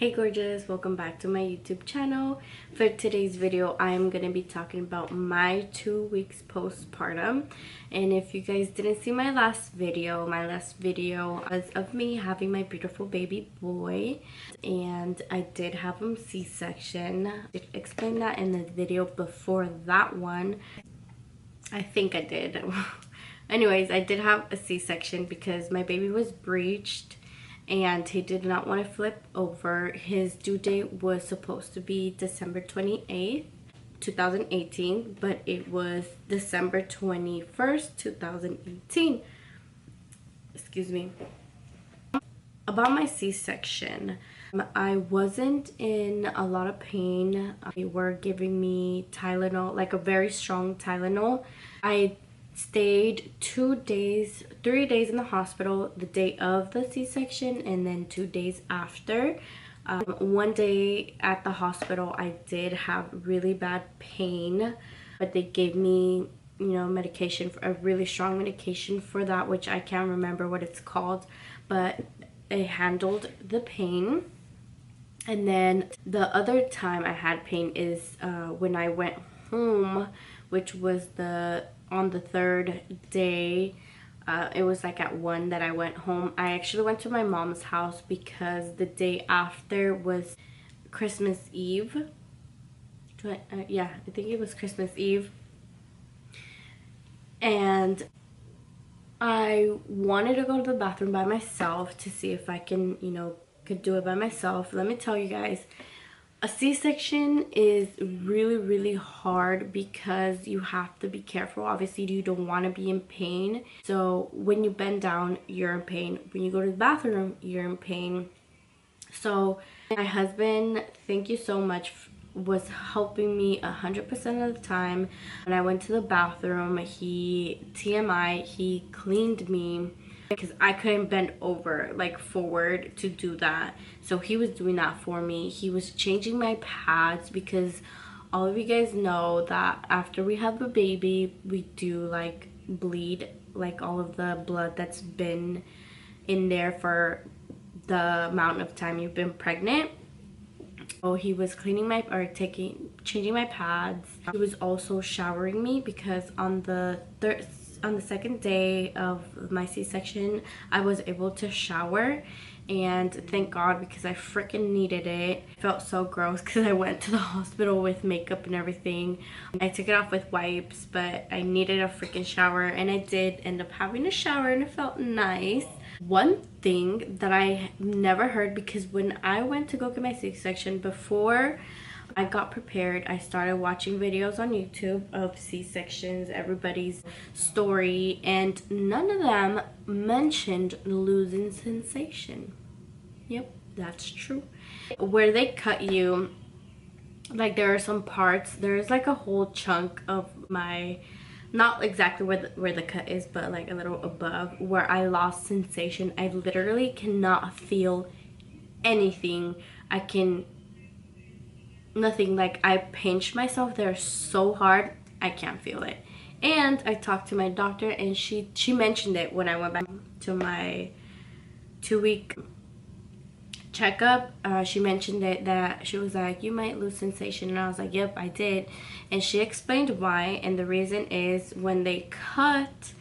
Hey gorgeous, welcome back to my YouTube channel. For today's video, I am going to be talking about my 2 weeks postpartum. And if you guys didn't see my last video was of me having my beautiful baby boy. And I did have him C-section. I did explain that in the video before that one. I think I did. Anyways, I did have a C-section because my baby was breached and he did not want to flip over. His due date was supposed to be December 28th, 2018, but it was December 21st, 2018. Excuse me. About my C-section, I wasn't in a lot of pain. They were giving me Tylenol, like a very strong Tylenol. I stayed 3 days in the hospital the day of the C-section and then 2 days after. One day at the hospital I did have really bad pain, but they gave me medication, a really strong medication for that, which I can't remember what it's called, but it handled the pain. And then the other time I had pain is when I went home, which was on the third day. It was like at 1 that I went home. I actually went to my mom's house because the day after was Christmas Eve. Yeah, I think it was Christmas Eve. And I wanted to go to the bathroom by myself to see if I can, could do it by myself. Let me tell you guys, a C-section is really hard because you have to be careful. Obviously, you don't want to be in pain. So when you bend down, you're in pain. When you go to the bathroom, you're in pain. So my husband, thank you so much, was helping me 100% of the time. When I went to the bathroom, he cleaned me because I couldn't bend over like forward to do that. So he was doing that for me. He was changing my pads because all of you guys know that after we have a baby, we do like bleed, like all of the blood that's been in there for the amount of time you've been pregnant. So he was changing my pads. He was also showering me because on the second day of my C-section, I was able to shower, and thank God, because I freaking needed it. It felt so gross because I went to the hospital with makeup and everything. I took it off with wipes, but I needed a freaking shower, and I did end up having a shower, and it felt nice. One thing that I never heard, because when I went to go get my C-section, before I got prepared, I started watching videos on YouTube of C-sections, everybody's story, and none of them mentioned losing sensation. Yep, that's true. Where they cut you, like there are some parts, there's like a whole chunk of my, not exactly where the cut is, but like a little above, where I lost sensation. I literally cannot feel anything. Nothing. Like I pinched myself there so hard, I can't feel it. And I talked to my doctor, and she mentioned it when I went back to my 2-week checkup. She mentioned it, that she was like, you might lose sensation, and I was like, yep, I did. And she explained why, and the reason is when they cut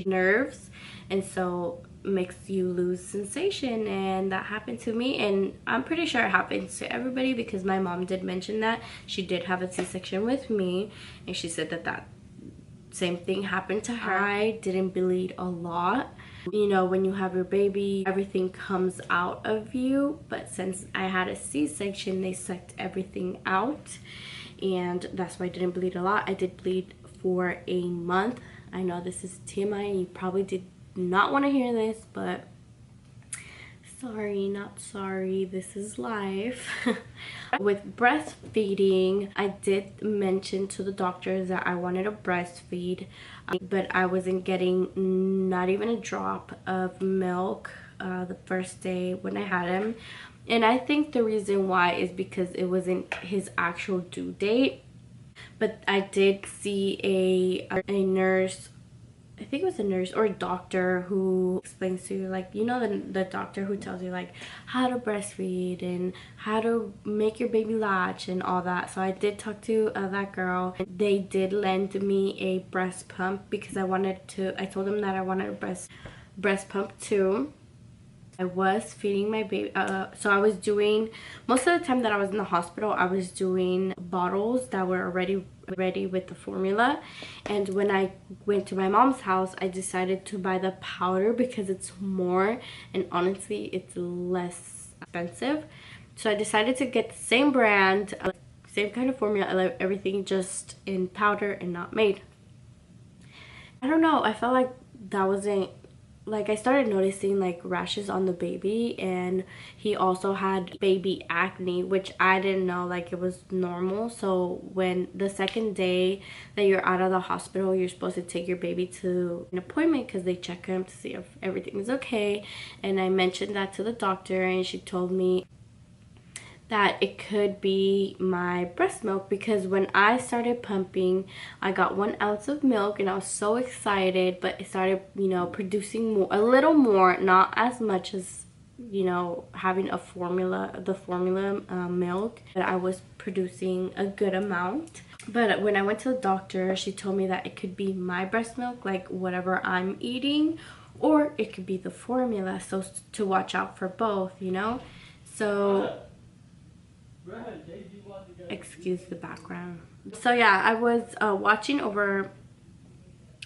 nerves, and so makes you lose sensation. And that happened to me, and I'm pretty sure it happens to everybody because my mom did mention that she did have a C-section with me, and she said that same thing happened to her. I didn't bleed a lot. When you have your baby, everything comes out of you, but since I had a C-section, they sucked everything out, and that's why I didn't bleed a lot. I did bleed for a month. I know this is TMI and you probably did not want to hear this, but sorry, not sorry, this is life. With breastfeeding, I did mention to the doctors that I wanted to breastfeed, but I wasn't getting not even a drop of milk the first day when I had him. And I think the reason why is because it wasn't his actual due date. But I did see a nurse I think it was a nurse or a doctor who explains to you, like, you know, the doctor who tells you like how to breastfeed and how to make your baby latch and all that. So I did talk to that girl. They did lend me a breast pump because I told them that I wanted a breast pump too. I was feeding my baby, so I was doing, most of the time that I was in the hospital, I was doing bottles that were already ready with the formula. And when I went to my mom's house, I decided to buy the powder because it's more, and honestly it's less expensive. So I decided to get the same brand, same kind of formula, everything just in powder and not made. I don't know, I felt like that wasn't, like, I started noticing like rashes on the baby, and he also had baby acne, which I didn't know like it was normal. So when the second day that you're out of the hospital, you're supposed to take your baby to an appointment because they check him to see if everything is okay. And I mentioned that to the doctor, and she told me that it could be my breast milk, because when I started pumping, I got 1 ounce of milk and I was so excited, but it started, you know, producing more, a little more, not as much as, you know, having the formula milk, but I was producing a good amount. But when I went to the doctor, she told me that it could be my breast milk, like whatever I'm eating, or it could be the formula, so to watch out for both, you know. So excuse the background. So yeah, I was watching over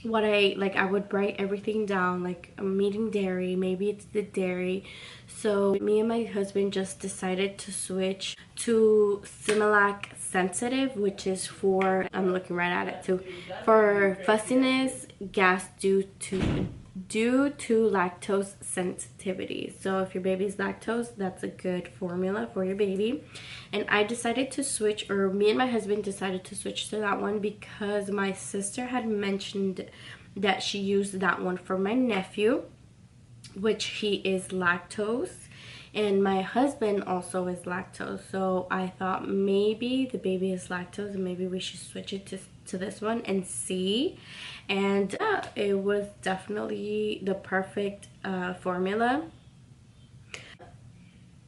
what I would write everything down, like I'm eating dairy, maybe it's the dairy. So me and my husband just decided to switch to Similac Sensitive, which is for, I'm looking right at it too, for fussiness, gas due to lactose sensitivity. So if your baby's lactose, that's a good formula for your baby. And I decided to switch, or me and my husband decided to switch to that one because my sister had mentioned that she used that one for my nephew, which he is lactose, and my husband also is lactose. So I thought maybe the baby is lactose and maybe we should switch it to this one and see. And it was definitely the perfect formula.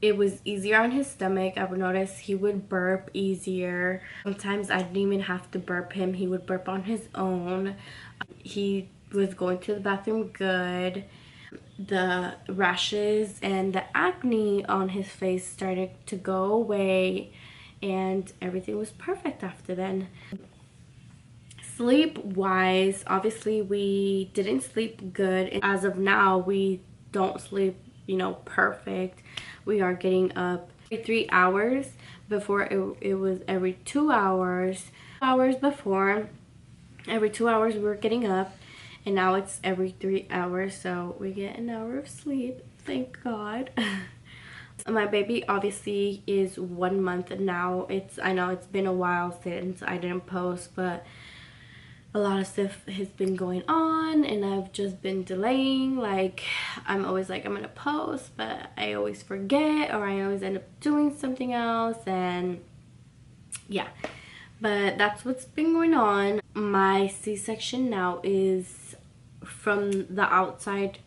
It was easier on his stomach. I would notice he would burp easier. Sometimes I didn't even have to burp him. He would burp on his own. He was going to the bathroom good. The rashes and the acne on his face started to go away, and everything was perfect after then. Sleep wise, obviously we didn't sleep good. As of now, we don't sleep, you know, perfect. We are getting up every 3 hours. Before it was every 2 hours. Before, every 2 hours we were getting up, and now it's every 3 hours, so we get an hour of sleep, thank God. My baby obviously is 1 month now. I know it's been a while since I didn't post, but a lot of stuff has been going on and I've just been delaying. Like, I'm always like, I'm gonna post, but I always forget, or I always end up doing something else, and yeah. But that's what's been going on. My C-section now is from the outside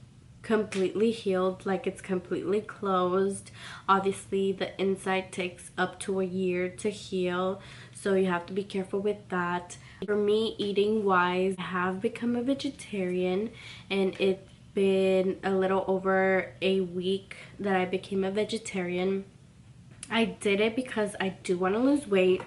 completely healed, like it's completely closed. Obviously the inside takes up to a year to heal, so you have to be careful with that. For me, eating wise, I have become a vegetarian, and it's been a little over a week that I became a vegetarian. I did it because I do want to lose weight.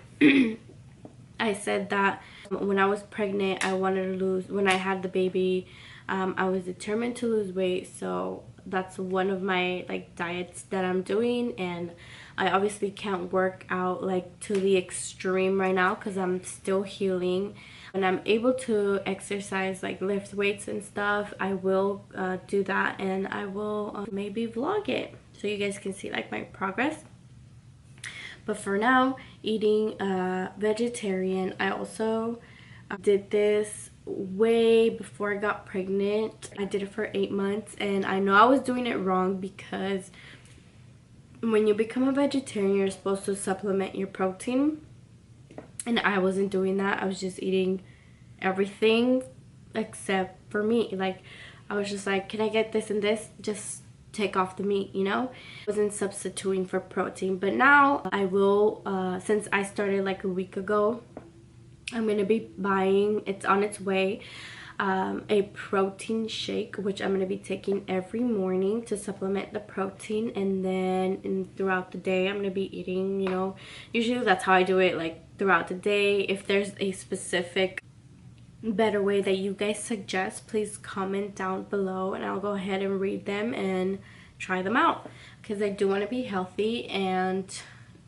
I said that when I was pregnant, I wanted to lose, when I had the baby, I was determined to lose weight. So that's one of my like diets that I'm doing, and I obviously can't work out like to the extreme right now because I'm still healing. When I'm able to exercise, like lift weights and stuff, I will do that, and I will maybe vlog it so you guys can see like my progress. But for now, eating vegetarian. I also did this way before I got pregnant. I did it for 8 months, and I know I was doing it wrong because when you become a vegetarian, you're supposed to supplement your protein, and I wasn't doing that. I was just eating everything except for meat. Like, I was just like, can I get this and this? Just take off the meat, you know? I wasn't substituting for protein. But now I will, since I started like a week ago, I'm gonna be buying, it's on its way, a protein shake, which I'm gonna be taking every morning to supplement the protein. And then throughout the day I'm gonna be eating, you know, usually that's how I do it, like throughout the day. If there's a specific better way that you guys suggest, please comment down below and I'll go ahead and read them and try them out, because I do want to be healthy and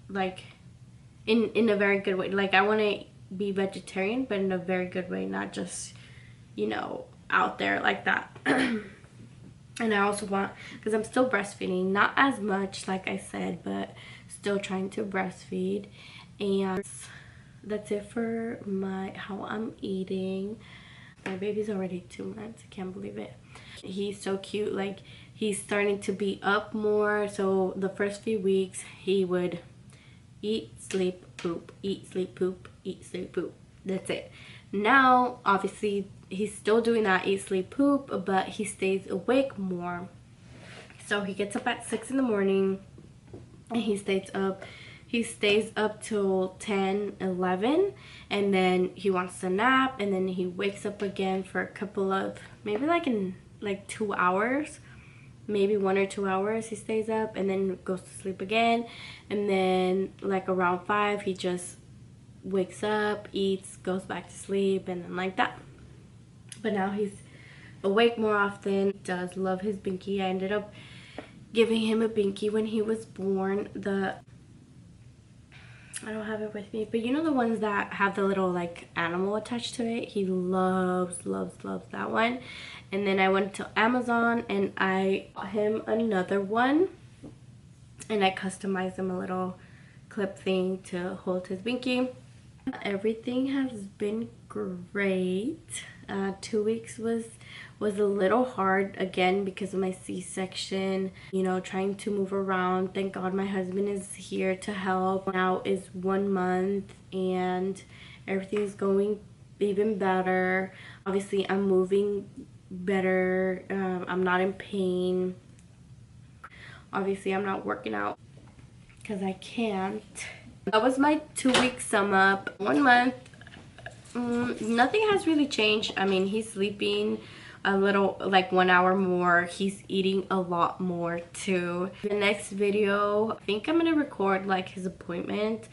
like in a very good way. Like, I want to be vegetarian, but in a very good way, not just, you know, out there like that. And I also want, because I'm still breastfeeding, not as much like I said, but still trying to breastfeed. And that's it for how I'm eating. My baby's already 2 months. I can't believe it. He's so cute. Like, he's starting to be up more. So the first few weeks he would eat, sleep, poop, eat, sleep, poop, eat, sleep, poop. That's it. Now obviously he's still doing that, eat, sleep, poop, but he stays awake more. So he gets up at 6 in the morning and he stays up till 10, 11, and then he wants to nap, and then he wakes up again for a couple of, maybe like in like 2 hours, maybe 1 or 2 hours he stays up, and then goes to sleep again. And then like around 5 he just wakes up, eats, goes back to sleep, and then like that. But now he's awake more often. He does love his binky. I ended up giving him a binky when he was born. I don't have it with me, but you know the ones that have the little like animal attached to it? He loves that one. And then I went to Amazon and I bought him another one, and I customized him a little clip thing to hold his binky. Everything has been great. 2 weeks was a little hard, again, because of my C-section, you know, trying to move around. Thank God my husband is here to help. Now is 1 month and everything's going even better. Obviously I'm moving better. I'm not in pain. Obviously I'm not working out because I can't. That was my 2-week sum up. 1 month, nothing has really changed. I mean, he's sleeping a little, like 1 hour more. He's eating a lot more too. The next video, I think I'm gonna record like his appointment.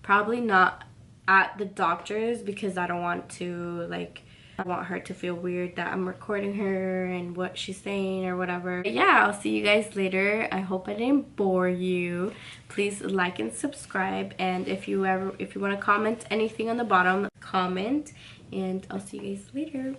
Probably not at the doctor's, because I don't want to, like, I want her to feel weird that I'm recording her and what she's saying or whatever. But yeah, I'll see you guys later. I hope I didn't bore you. Please like and subscribe, and if you want to comment anything on the bottom, comment, and I'll see you guys later.